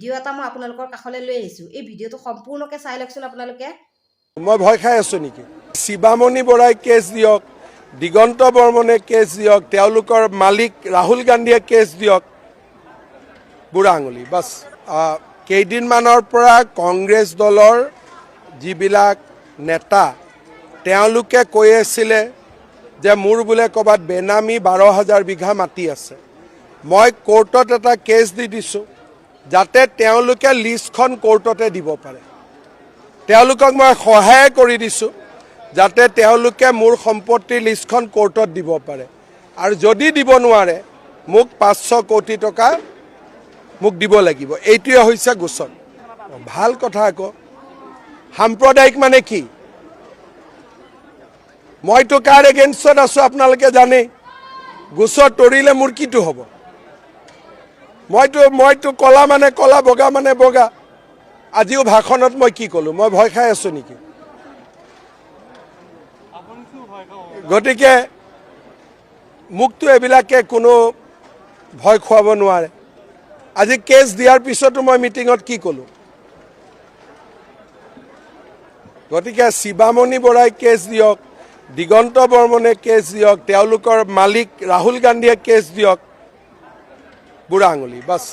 Video' এটা মই আপোনালোকৰ কাষলৈ লৈ আহিছোঁ। এই ভিডিঅ'টো সম্পূৰ্ণকৈ চাই লওকচোন আপোনালোকে। মই ভয় খাই আছোঁ নেকি? শিৱামণি বৰাই কেছ দিয়ক, দিগন্ত বৰ্মনে কেছ দিয়ক, তেওঁলোকৰ মালিক ৰাহুল গান্ধীয়ে কেছ দিয়ক, বুঢ়া আঙুলি বাছ। কেইদিনমানৰ পৰা কংগ্ৰেছ দলৰ যিবিলাক নেতা তেওঁলোকে কৈ আছিলে যে মোৰ বোলে ক'ৰবাত বেনামী 12,000 বিঘা মাটি আছে। মই কোৰ্টত এটা কেছ দি দিছোঁ যাতে তেওঁলোকে লিষ্টখন কোৰ্টতে দিব পাৰে। তেওঁলোকক মই সহায় কৰি দিছোঁ যাতে তেওঁলোকে মোৰ সম্পত্তিৰ লিষ্টখন কোৰ্টত দিব পাৰে, আৰু যদি দিব নোৱাৰে মোক 500 কোটি টকা মোক দিব লাগিব। এইটোৱে হৈছে গোচৰ। ভাল কথা আকৌ। সাম্প্ৰদায়িক মানে কি? মইতো কাৰ এগেইনষ্টত আছোঁ আপোনালোকে জানেই। গোচৰ তৰিলে মোৰ কিটো হ'ব? মইতো কলা মানে কলা, বগা মানে বগা। আজিও ভাষণত মই কি ক'লোঁ? মই ভয় খাই আছোঁ নেকি? গতিকে মোকতো এইবিলাকে কোনো ভয় খুৱাব নোৱাৰে। আজি কেছ দিয়াৰ পিছতো মই মিটিঙত কি ক'লোঁ? গতিকে শিৱামণি বৰাই কেছ দিয়ক, দিগন্ত বৰ্মনে কেছ দিয়ক, তেওঁলোকৰ মালিক ৰাহুল গান্ধীয়ে কেছ দিয়ক, বুঢ়া আঙুলি বাছ।